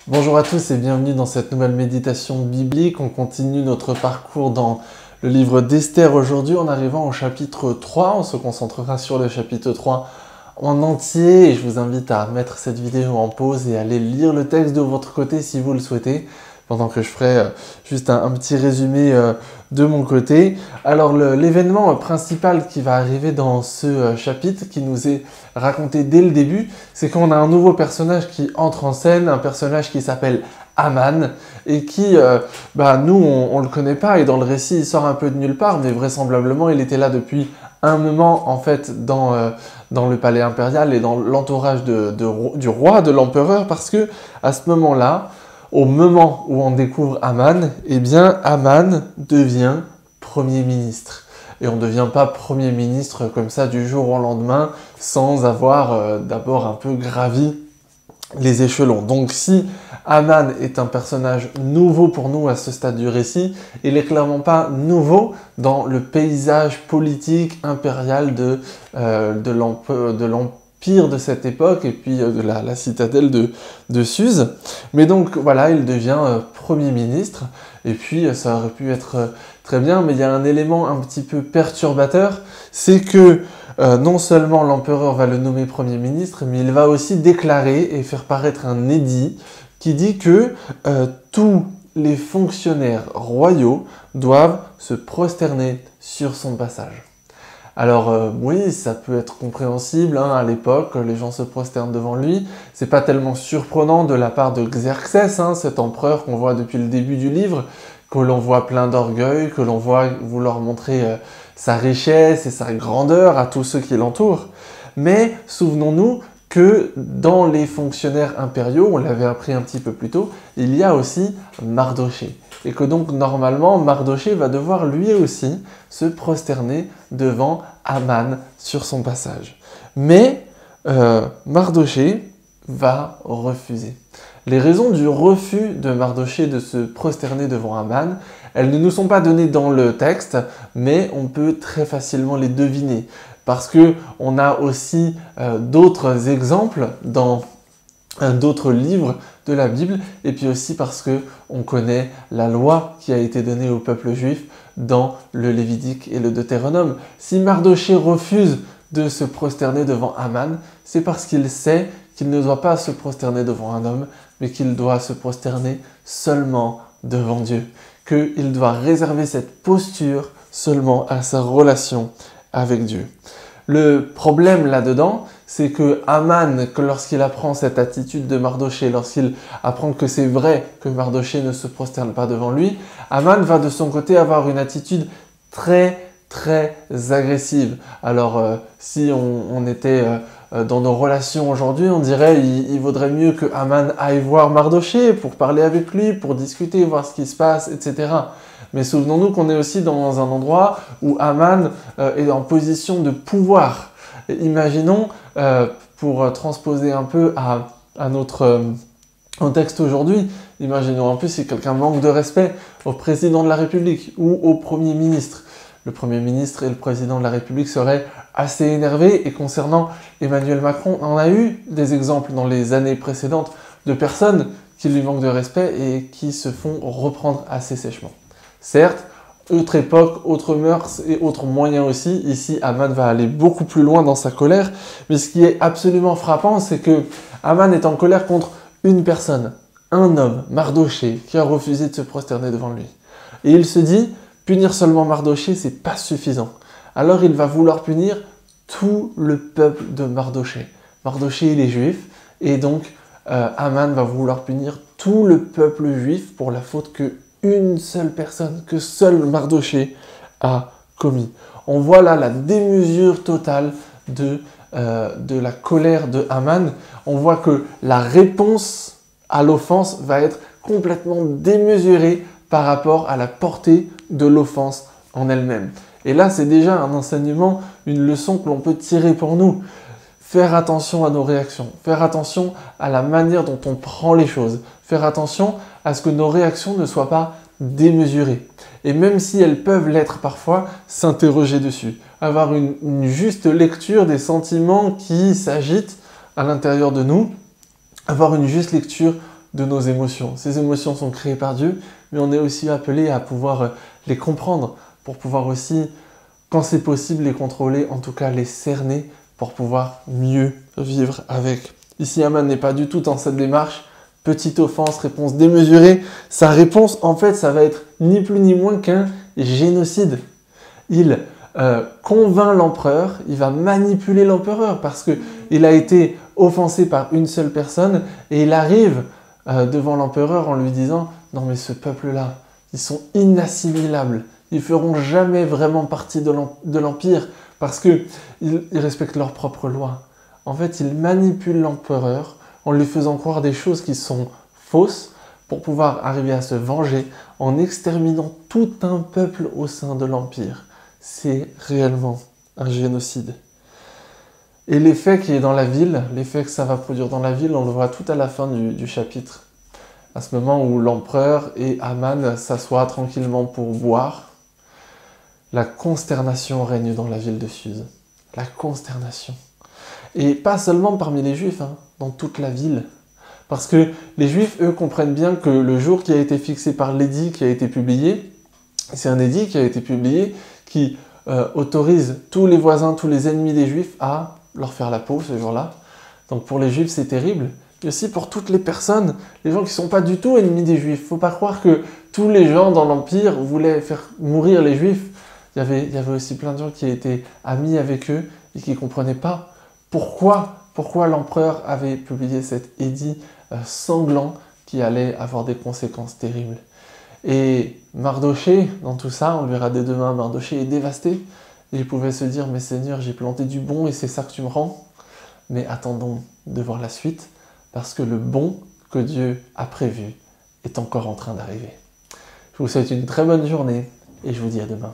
Bonjour à tous et bienvenue dans cette nouvelle méditation biblique. On continue notre parcours dans le livre d'Esther aujourd'hui en arrivant au chapitre 3. On se concentrera sur le chapitre 3 en entier et je vous invite à mettre cette vidéo en pause et à aller lire le texte de votre côté si vous le souhaitez, pendant que je ferai juste un petit résumé de mon côté. Alors l'événement principal qui va arriver dans ce chapitre, qui nous est raconté dès le début, c'est qu'on a un nouveau personnage qui entre en scène, un personnage qui s'appelle Aman, et qui, nous, on le connaît pas, et dans le récit, il sort un peu de nulle part, mais vraisemblablement, il était là depuis un moment, en fait, dans le palais impérial et dans l'entourage du roi, de l'empereur, parce que à ce moment-là, au moment où on découvre Aman, eh bien, Aman devient Premier ministre. Et on ne devient pas Premier ministre comme ça du jour au lendemain sans avoir d'abord un peu gravi les échelons. Donc si Aman est un personnage nouveau pour nous à ce stade du récit, il n'est clairement pas nouveau dans le paysage politique impérial de l'empire de cette époque et puis de la citadelle de Suse. Mais donc voilà, il devient Premier ministre et puis ça aurait pu être très bien, mais il y a un élément un petit peu perturbateur, c'est que non seulement l'empereur va le nommer Premier ministre, mais il va aussi déclarer et faire paraître un édit qui dit que tous les fonctionnaires royaux doivent se prosterner sur son passage. Alors oui, ça peut être compréhensible, à l'époque, les gens se prosternent devant lui. C'est pas tellement surprenant de la part de Xerxès, cet empereur qu'on voit depuis le début du livre, que l'on voit plein d'orgueil, que l'on voit vouloir montrer sa richesse et sa grandeur à tous ceux qui l'entourent. Mais souvenons-nous que dans les fonctionnaires impériaux, on l'avait appris un petit peu plus tôt, il y a aussi Mardochée. Et que donc normalement, Mardochée va devoir lui aussi se prosterner devant Aman sur son passage. Mais Mardochée va refuser. Les raisons du refus de Mardochée de se prosterner devant Aman, elles ne nous sont pas données dans le texte, mais on peut très facilement les deviner. Parce qu'on a aussi d'autres exemples dans d'autres livres de la Bible, et puis aussi parce qu'on connaît la loi qui a été donnée au peuple juif dans le Lévitique et le Deutéronome. Si Mardochée refuse de se prosterner devant Aman, c'est parce qu'il sait qu'il ne doit pas se prosterner devant un homme, mais qu'il doit se prosterner seulement devant Dieu, qu'il doit réserver cette posture seulement à sa relation avec Dieu. Le problème là-dedans, c'est que Aman, lorsqu'il apprend cette attitude de Mardochée, lorsqu'il apprend que c'est vrai que Mardochée ne se prosterne pas devant lui, Aman va de son côté avoir une attitude très agressive. Alors si on était dans nos relations aujourd'hui, on dirait il vaudrait mieux que Aman aille voir Mardochée pour parler avec lui, pour discuter, voir ce qui se passe, etc. Mais souvenons-nous qu'on est aussi dans un endroit où Aman est en position de pouvoir. Et imaginons, pour transposer un peu à notre contexte aujourd'hui, imaginons un peu si quelqu'un manque de respect au président de la République ou au Premier ministre. Le Premier ministre et le président de la République seraient assez énervés. Et concernant Emmanuel Macron, on a eu des exemples dans les années précédentes de personnes qui lui manquent de respect et qui se font reprendre assez sèchement. Certes, autre époque, autres mœurs et autres moyens aussi. Ici, Aman va aller beaucoup plus loin dans sa colère. Mais ce qui est absolument frappant, c'est que Aman est en colère contre une personne, un homme, Mardochée, qui a refusé de se prosterner devant lui. Et il se dit, punir seulement Mardochée, c'est pas suffisant. Alors il va vouloir punir tout le peuple de Mardochée. Mardochée, il est juif, et donc Aman va vouloir punir tout le peuple juif pour la faute que une seule personne, que seul Mardochée a commis. On voit là la démesure totale de la colère de Aman. On voit que la réponse à l'offense va être complètement démesurée par rapport à la portée de l'offense en elle-même. Et là, c'est déjà un enseignement, une leçon que l'on peut tirer pour nous. Faire attention à nos réactions, faire attention à la manière dont on prend les choses, faire attention à ce que nos réactions ne soient pas démesurées. Et même si elles peuvent l'être parfois, s'interroger dessus, avoir une juste lecture des sentiments qui s'agitent à l'intérieur de nous, avoir une juste lecture de nos émotions. Ces émotions sont créées par Dieu, mais on est aussi appelé à pouvoir les comprendre, pour pouvoir aussi, quand c'est possible, les contrôler, en tout cas les cerner, pour pouvoir mieux vivre avec. Ici, Aman n'est pas du tout dans cette démarche. Petite offense, réponse démesurée. Sa réponse, en fait, ça va être ni plus ni moins qu'un génocide. Il convainc l'empereur, il va manipuler l'empereur parce qu'il a été offensé par une seule personne et il arrive devant l'empereur en lui disant « Non mais ce peuple-là, ils sont inassimilables, ils feront jamais vraiment partie de l'Empire parce qu'ils respectent leurs propres lois. » En fait, il manipule l'empereur en lui faisant croire des choses qui sont fausses pour pouvoir arriver à se venger en exterminant tout un peuple au sein de l'Empire. C'est réellement un génocide. Et l'effet qui est dans la ville, l'effet que ça va produire dans la ville, on le voit tout à la fin du chapitre. À ce moment où l'empereur et Aman s'assoient tranquillement pour boire, la consternation règne dans la ville de Suse. La consternation. Et pas seulement parmi les Juifs, dans toute la ville. Parce que les Juifs, eux, comprennent bien que le jour qui a été fixé par l'édit qui a été publié, c'est un édit qui a été publié qui autorise tous les voisins, tous les ennemis des Juifs à leur faire la peau ce jour-là. Donc pour les Juifs, c'est terrible. Et aussi pour toutes les personnes, les gens qui ne sont pas du tout ennemis des Juifs. Il ne faut pas croire que tous les gens dans l'Empire voulaient faire mourir les Juifs. Il y avait aussi plein de gens qui étaient amis avec eux et qui ne comprenaient pas pourquoi l'empereur avait publié cet édit sanglant qui allait avoir des conséquences terribles. Et Mardochée, dans tout ça, on le verra dès demain, Mardochée est dévasté. Et il pouvait se dire, mais Seigneur, j'ai planté du bon et c'est ça que tu me rends. Mais attendons de voir la suite, parce que le bon que Dieu a prévu est encore en train d'arriver. Je vous souhaite une très bonne journée et je vous dis à demain.